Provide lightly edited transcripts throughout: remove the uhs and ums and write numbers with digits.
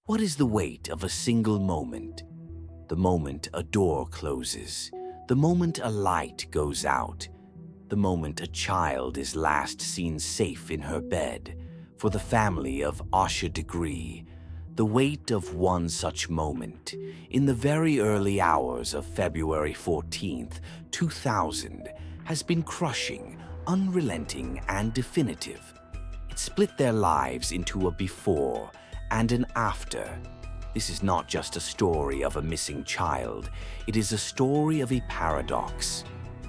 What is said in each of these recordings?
What is the weight of a single moment? The moment a door closes, the moment a light goes out, the moment a child is last seen safe in her bed. For the family of Asha Degree, the weight of one such moment, in the very early hours of February 14th, 2000, has been crushing, unrelenting, and definitive. It split their lives into a before and an after. This is not just a story of a missing child, it is a story of a paradox,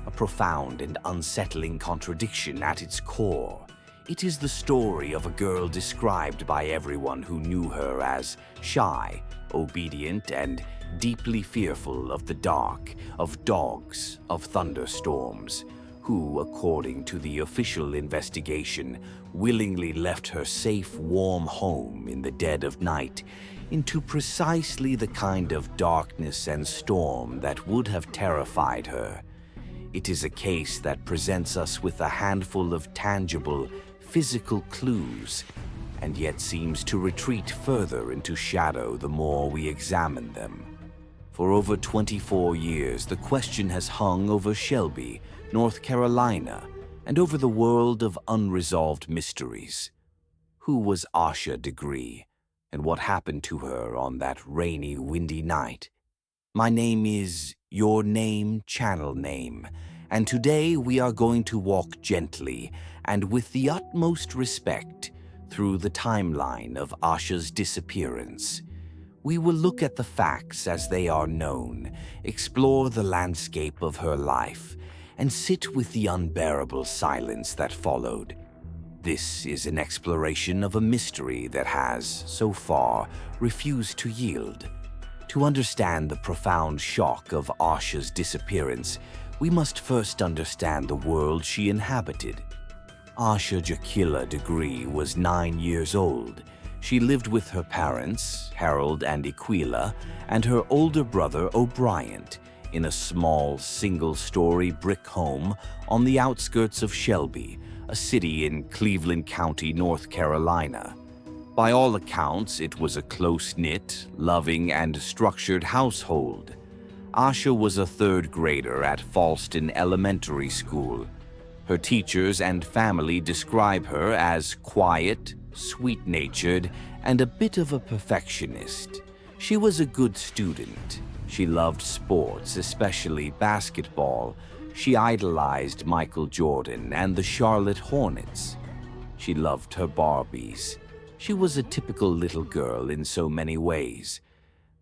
a profound and unsettling contradiction at its core. It is the story of a girl described by everyone who knew her as shy, obedient, and deeply fearful of the dark, of dogs, of thunderstorms, who, according to the official investigation, willingly left her safe, warm home in the dead of night into precisely the kind of darkness and storm that would have terrified her. It is a case that presents us with a handful of tangible, physical clues, and yet seems to retreat further into shadow the more we examine them. For over 24 years, the question has hung over Shelby, North Carolina, and over the world of unresolved mysteries. Who was Asha Degree, and what happened to her on that rainy, windy night? My name is Your Name Channel Name, and today we are going to walk gently and with the utmost respect through the timeline of Asha's disappearance. We will look at the facts as they are known, explore the landscape of her life, and sit with the unbearable silence that followed. This is an exploration of a mystery that has, so far, refused to yield. To understand the profound shock of Asha's disappearance, we must first understand the world she inhabited. Asha Degree was 9 years old. She lived with her parents, Harold and Equila, and her older brother O'Brien, in a small, single-story brick home on the outskirts of Shelby, a city in Cleveland County, North Carolina. By all accounts, it was a close-knit, loving, and structured household. Asha was a third grader at Falston Elementary School. Her teachers and family describe her as quiet, sweet-natured, and a bit of a perfectionist. She was a good student. She loved sports, especially basketball. She idolized Michael Jordan and the Charlotte Hornets. She loved her Barbies. She was a typical little girl in so many ways.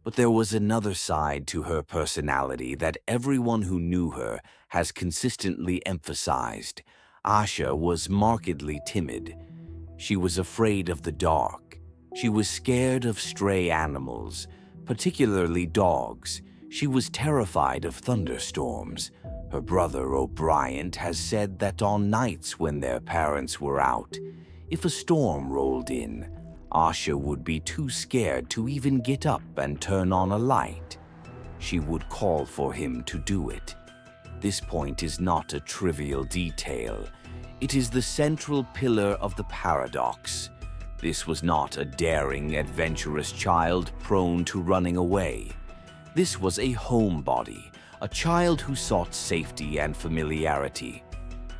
But there was another side to her personality that everyone who knew her has consistently emphasized. Asha was markedly timid. She was afraid of the dark. She was scared of stray animals, particularly dogs. She was terrified of thunderstorms. Her brother O'Brien has said that on nights when their parents were out, if a storm rolled in, Asha would be too scared to even get up and turn on a light. She would call for him to do it. This point is not a trivial detail. It is the central pillar of the paradox. This was not a daring, adventurous child prone to running away. This was a homebody, a child who sought safety and familiarity.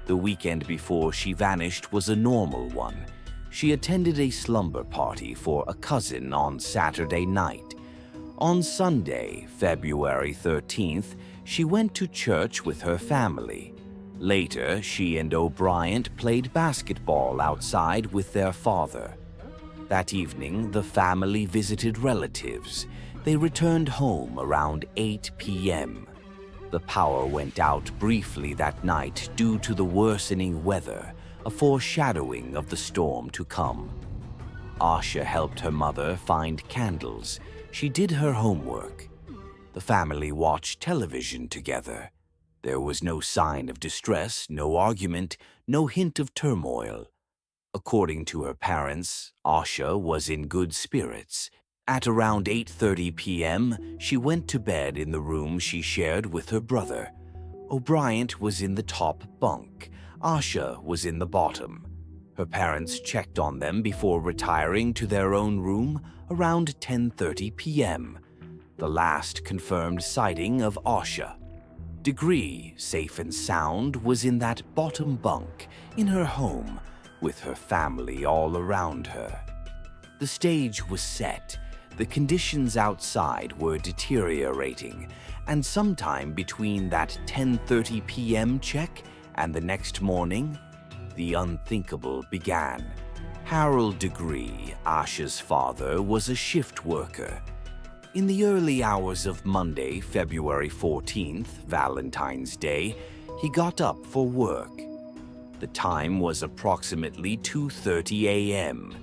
The weekend before she vanished was a normal one. She attended a slumber party for a cousin on Saturday night. On Sunday, February 13th, she went to church with her family. Later, she and O'Brien played basketball outside with their father. That evening, the family visited relatives. They returned home around 8 p.m. The power went out briefly that night due to the worsening weather, a foreshadowing of the storm to come. Asha helped her mother find candles. She did her homework. The family watched television together. There was no sign of distress, no argument, no hint of turmoil. According to her parents, Asha was in good spirits. At around 8:30 p.m., she went to bed in the room she shared with her brother. O'Brien was in the top bunk. Asha was in the bottom. Her parents checked on them before retiring to their own room around 10:30 p.m., the last confirmed sighting of Asha. Degree, safe and sound, was in that bottom bunk in her home with her family all around her. The stage was set, the conditions outside were deteriorating, and sometime between that 10:30 p.m. check and the next morning, the unthinkable began. Harold Degree, Asha's father, was a shift worker. In the early hours of Monday, February 14th, Valentine's Day, he got up for work. The time was approximately 2:30 a.m.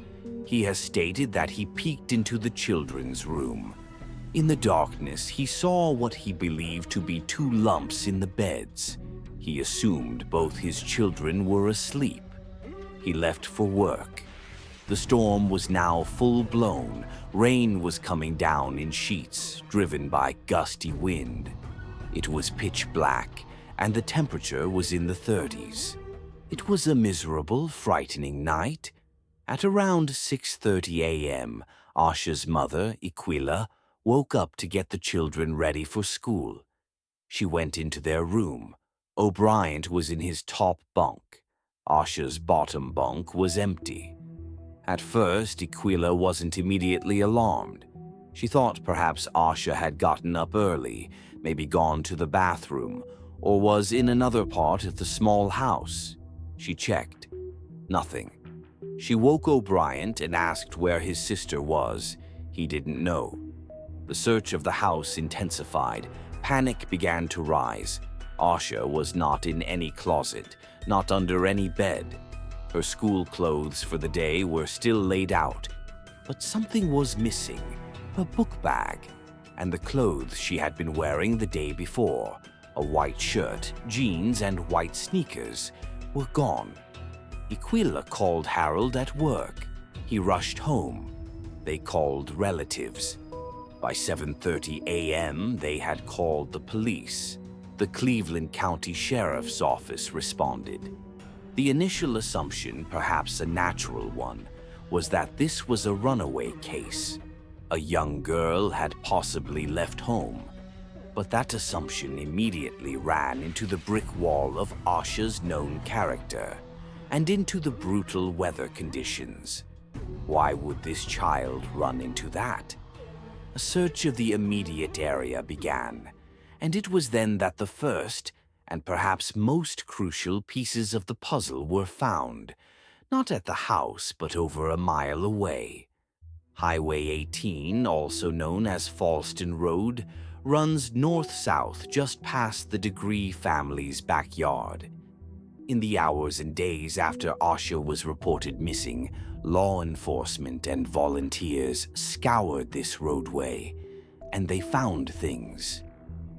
He has stated that he peeked into the children's room. In the darkness, he saw what he believed to be two lumps in the beds. He assumed both his children were asleep. He left for work. The storm was now full-blown. Rain was coming down in sheets, driven by gusty wind. It was pitch black, and the temperature was in the 30s. It was a miserable, frightening night. At around 6:30 a.m., Asha's mother, Aquila, woke up to get the children ready for school. She went into their room. O'Brien was in his top bunk. Asha's bottom bunk was empty. At first, Aquila wasn't immediately alarmed. She thought perhaps Asha had gotten up early, maybe gone to the bathroom, or was in another part of the small house. She checked. Nothing. She woke O'Brien and asked where his sister was. He didn't know. The search of the house intensified. Panic began to rise. Asha was not in any closet, not under any bed. Her school clothes for the day were still laid out, but something was missing. Her book bag and the clothes she had been wearing the day before, a white shirt, jeans, and white sneakers, were gone. Aquila called Harold at work. He rushed home. They called relatives. By 7:30 a.m., they had called the police. The Cleveland County Sheriff's Office responded. The initial assumption, perhaps a natural one, was that this was a runaway case. A young girl had possibly left home. But that assumption immediately ran into the brick wall of Asha's known character and into the brutal weather conditions. Why would this child run into that? A search of the immediate area began, and it was then that the first and perhaps most crucial pieces of the puzzle were found, not at the house but over a mile away. Highway 18, also known as Falston Road, runs north-south just past the Degree family's backyard. In the hours and days after Asha was reported missing, law enforcement and volunteers scoured this roadway, and they found things.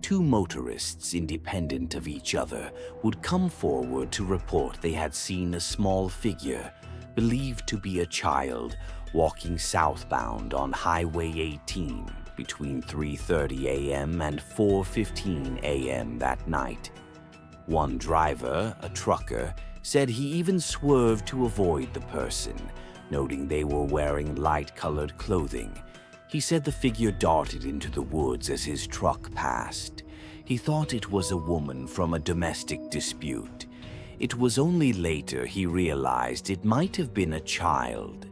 Two motorists, independent of each other, would come forward to report they had seen a small figure, believed to be a child, walking southbound on Highway 18 between 3:30 a.m. and 4:15 a.m. that night. One driver, a trucker, said he even swerved to avoid the person, noting they were wearing light-colored clothing. He said the figure darted into the woods as his truck passed. He thought it was a woman from a domestic dispute. It was only later he realized it might have been a child.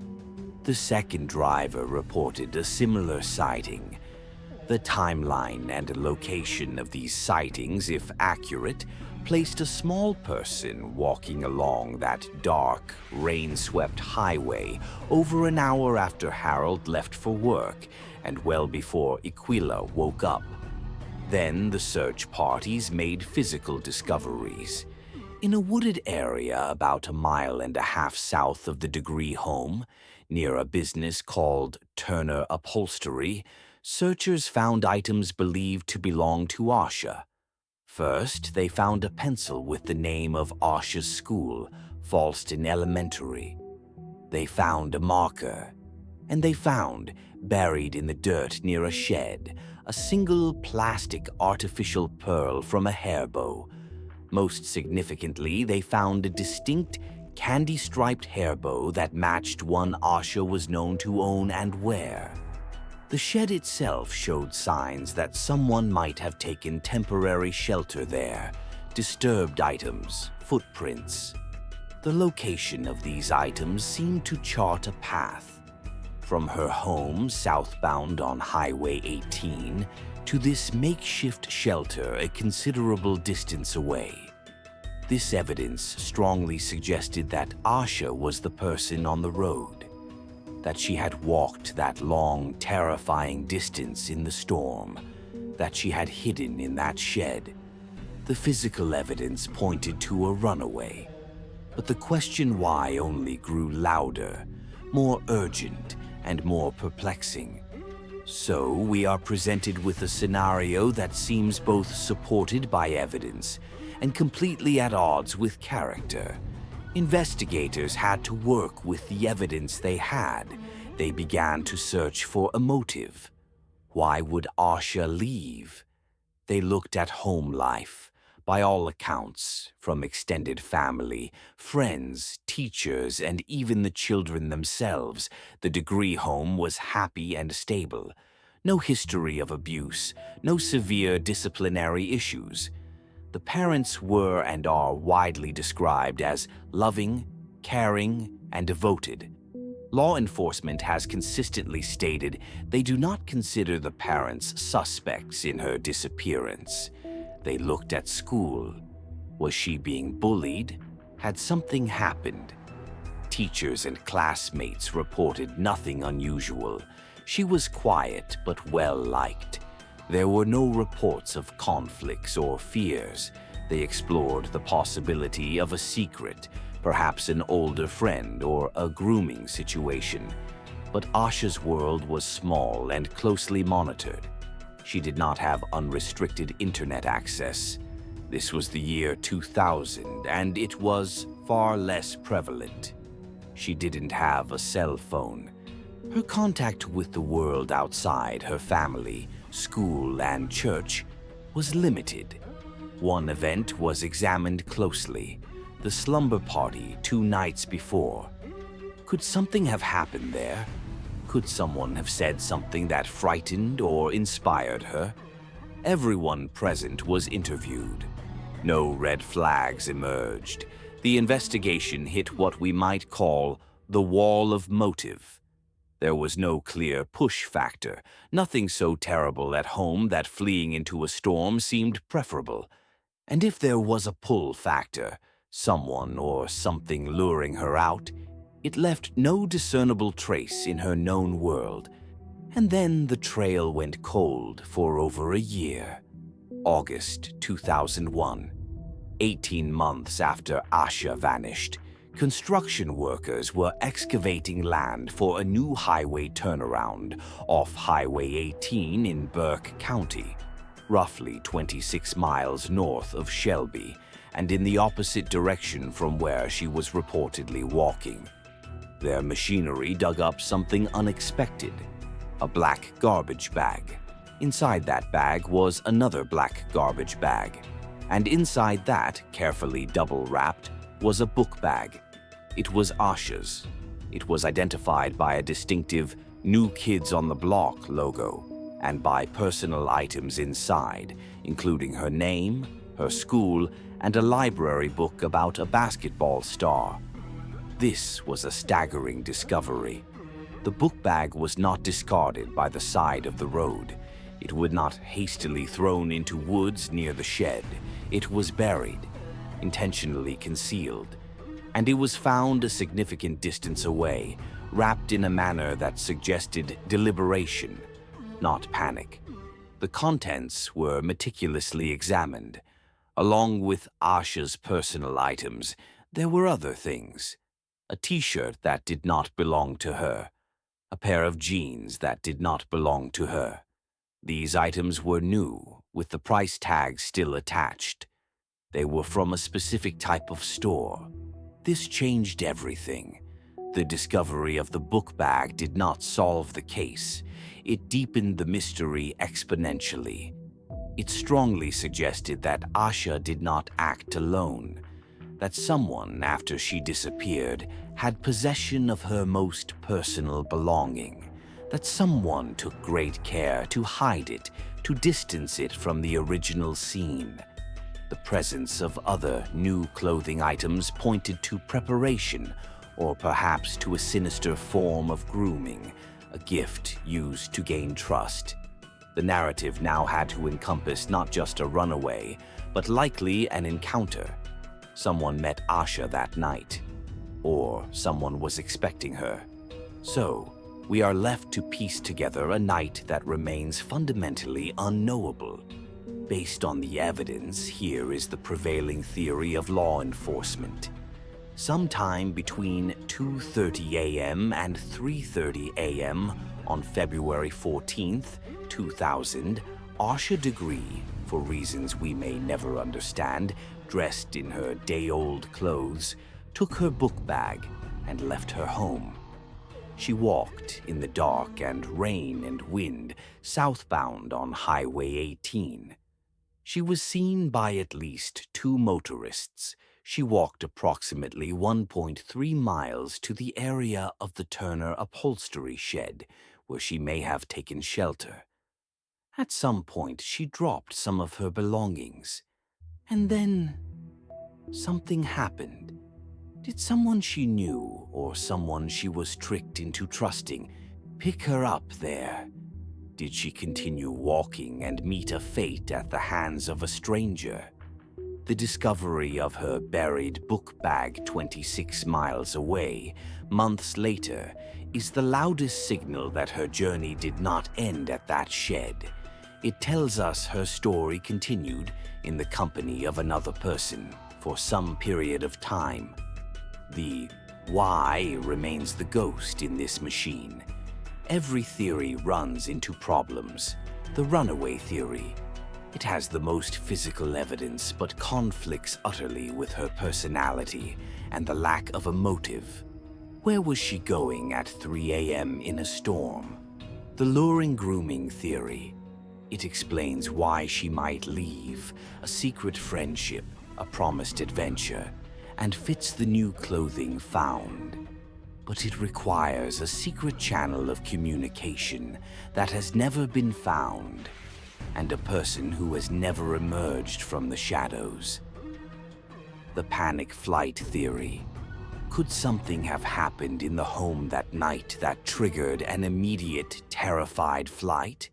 The second driver reported a similar sighting. The timeline and location of these sightings, if accurate, placed a small person walking along that dark, rain-swept highway over an hour after Harold left for work and well before Aquila woke up. Then the search parties made physical discoveries. In a wooded area about a mile and a half south of the Degree home, near a business called Turner Upholstery, searchers found items believed to belong to Asha. First, they found a pencil with the name of Asha's school, Falston Elementary. They found a marker. And they found, buried in the dirt near a shed, a single plastic artificial pearl from a hair bow. Most significantly, they found a distinct, candy-striped hair bow that matched one Asha was known to own and wear. The shed itself showed signs that someone might have taken temporary shelter there, disturbed items, footprints. The location of these items seemed to chart a path. From her home southbound on Highway 18 to this makeshift shelter a considerable distance away. This evidence strongly suggested that Asha was the person on the road, that she had walked that long, terrifying distance in the storm, that she had hidden in that shed. The physical evidence pointed to a runaway, but the question why only grew louder, more urgent, and more perplexing. So we are presented with a scenario that seems both supported by evidence and completely at odds with character. Investigators had to work with the evidence they had. They began to search for a motive. Why would Asha leave? They looked at home life. By all accounts, from extended family, friends, teachers, and even the children themselves, the Degree home was happy and stable. No history of abuse, no severe disciplinary issues. The parents were and are widely described as loving, caring, and devoted. Law enforcement has consistently stated they do not consider the parents suspects in her disappearance. They looked at school. Was she being bullied? Had something happened? Teachers and classmates reported nothing unusual. She was quiet but well-liked. There were no reports of conflicts or fears. They explored the possibility of a secret, perhaps an older friend or a grooming situation. But Asha's world was small and closely monitored. She did not have unrestricted internet access. This was the year 2000, and it was far less prevalent. She didn't have a cell phone. Her contact with the world outside her family, school, and church was limited. One event was examined closely: the slumber party 2 nights before. Could something have happened there? Could someone have said something that frightened or inspired her? Everyone present was interviewed. No red flags emerged. The investigation hit what we might call the wall of motive. There was no clear push factor, nothing so terrible at home that fleeing into a storm seemed preferable. And if there was a pull factor, someone or something luring her out, it left no discernible trace in her known world. And then the trail went cold for over a year. August 2001. 18 months after Asha vanished, construction workers were excavating land for a new highway turnaround off Highway 18 in Burke County, roughly 26 miles north of Shelby, and in the opposite direction from where she was reportedly walking. Their machinery dug up something unexpected: a black garbage bag. Inside that bag was another black garbage bag, and inside that, carefully double-wrapped, was a book bag. It was Asha's. It was identified by a distinctive New Kids on the Block logo, and by personal items inside, including her name, her school, and a library book about a basketball star. This was a staggering discovery. The book bag was not discarded by the side of the road. It was not hastily thrown into woods near the shed. It was buried, intentionally concealed, and it was found a significant distance away, wrapped in a manner that suggested deliberation, not panic. The contents were meticulously examined. Along with Asha's personal items, there were other things: a t-shirt that did not belong to her, a pair of jeans that did not belong to her. These items were new, with the price tag still attached. They were from a specific type of store. This changed everything. The discovery of the book bag did not solve the case. It deepened the mystery exponentially. It strongly suggested that Asha did not act alone. that someone, after she disappeared, had possession of her most personal belonging, that someone took great care to hide it, to distance it from the original scene. The presence of other new clothing items pointed to preparation, or perhaps to a sinister form of grooming, a gift used to gain trust. The narrative now had to encompass not just a runaway, but likely an encounter. Someone met Asha that night, or someone was expecting her. So, we are left to piece together a night that remains fundamentally unknowable. Based on the evidence, here is the prevailing theory of law enforcement. Sometime between 2:30 a.m. and 3:30 a.m. on February 14th, 2000, Asha Degree, for reasons we may never understand, dressed in her day-old clothes, took her book bag and left her home. She walked in the dark and rain and wind southbound on Highway 18. She was seen by at least 2 motorists. She walked approximately 1.3 miles to the area of the Turner upholstery shed, where she may have taken shelter. At some point, she dropped some of her belongings. And then something happened. Did someone she knew, or someone she was tricked into trusting, pick her up there? Did she continue walking and meet a fate at the hands of a stranger? The discovery of her buried book bag 26 miles away, months later, is the loudest signal that her journey did not end at that shed. It tells us her story continued in the company of another person for some period of time. The why remains the ghost in this machine. Every theory runs into problems. The runaway theory. It has the most physical evidence, but conflicts utterly with her personality and the lack of a motive. Where was she going at 3 a.m. in a storm? The luring grooming theory. It explains why she might leave, a secret friendship, a promised adventure, and fits the new clothing found. But it requires a secret channel of communication that has never been found, and a person who has never emerged from the shadows. The panic flight theory. Could something have happened in the home that night that triggered an immediate, terrified flight?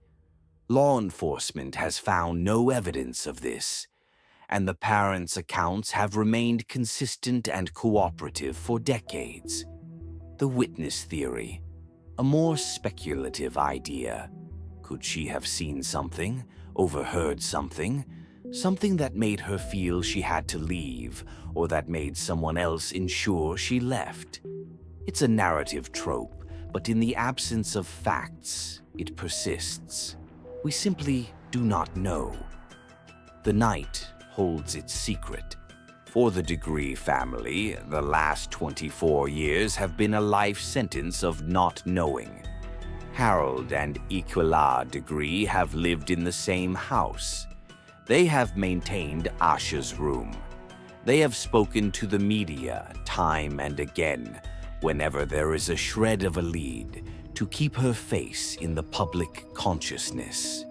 Law enforcement has found no evidence of this, and the parents' accounts have remained consistent and cooperative for decades. The witness theory, a more speculative idea. Could she have seen something, overheard something, something that made her feel she had to leave, or that made someone else ensure she left? It's a narrative trope, but in the absence of facts, it persists. We simply do not know. The night holds its secret. For the Degree family, the last 24 years have been a life sentence of not knowing. Harold and Equila Degree have lived in the same house. They have maintained Asha's room. They have spoken to the media time and again, whenever there is a shred of a lead, to keep her face in the public consciousness.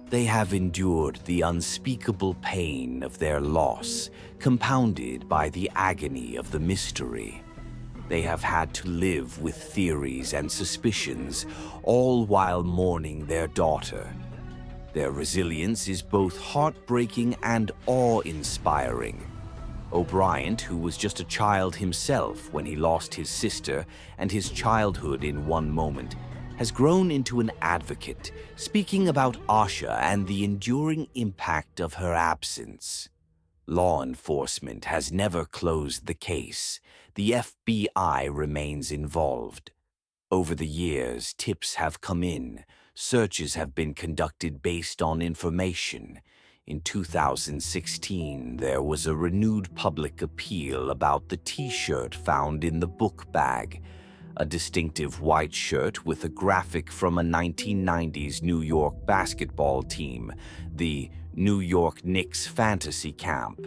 They have endured the unspeakable pain of their loss, compounded by the agony of the mystery. They have had to live with theories and suspicions, all while mourning their daughter. Their resilience is both heartbreaking and awe-inspiring. O'Brien, who was just a child himself when he lost his sister and his childhood in one moment, has grown into an advocate, speaking about Asha and the enduring impact of her absence. Law enforcement has never closed the case. The FBI remains involved. Over the years, tips have come in. Searches have been conducted based on information. In 2016, there was a renewed public appeal about the T-shirt found in the book bag, a distinctive white shirt with a graphic from a 1990s New York basketball team, the New York Knicks Fantasy Camp.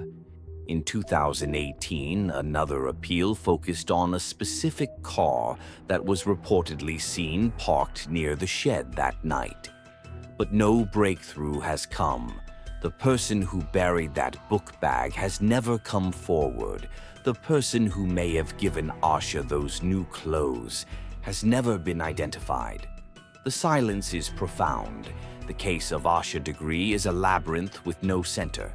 In 2018, another appeal focused on a specific car that was reportedly seen parked near the shed that night. But no breakthrough has come. The person who buried that book bag has never come forward. The person who may have given Asha those new clothes has never been identified. The silence is profound. The case of Asha Degree is a labyrinth with no center.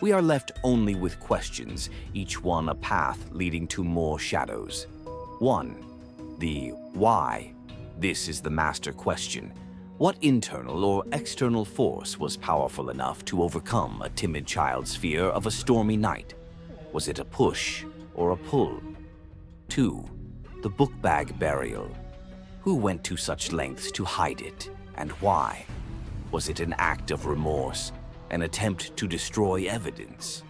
We are left only with questions, each one a path leading to more shadows. 1. The why. This is the master question. What internal or external force was powerful enough to overcome a timid child's fear of a stormy night? Was it a push or a pull? 2. The book bag burial. Who went to such lengths to hide it, and why? Was it an act of remorse, an attempt to destroy evidence?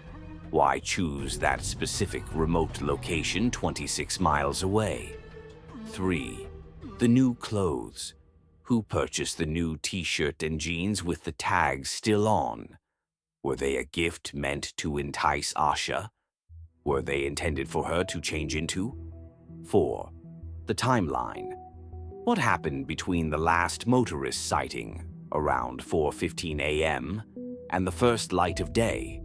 Why choose that specific remote location 26 miles away? 3. The new clothes. Who purchased the new t-shirt and jeans with the tags still on? Were they a gift meant to entice Asha? Were they intended for her to change into? 4. The timeline. What happened between the last motorist sighting, around 4:15 a.m., and the first light of day?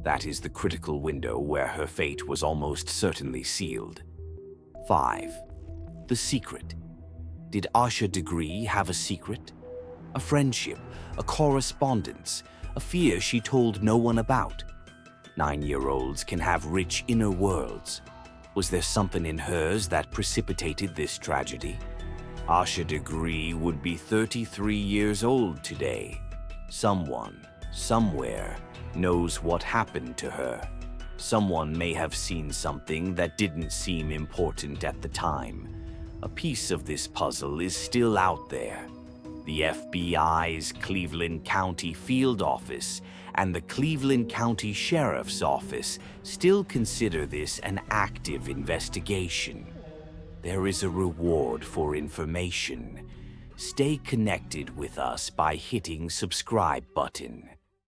That is the critical window where her fate was almost certainly sealed. 5. The secret. Did Asha Degree have a secret? A friendship, a correspondence, a fear she told no one about? 9-year-olds can have rich inner worlds. Was there something in hers that precipitated this tragedy? Asha Degree would be 33 years old today. Someone, somewhere, knows what happened to her. Someone may have seen something that didn't seem important at the time. A piece of this puzzle is still out there. The FBI's Cleveland County Field Office and the Cleveland County Sheriff's Office still consider this an active investigation. There is a reward for information. Stay connected with us by hitting subscribe button.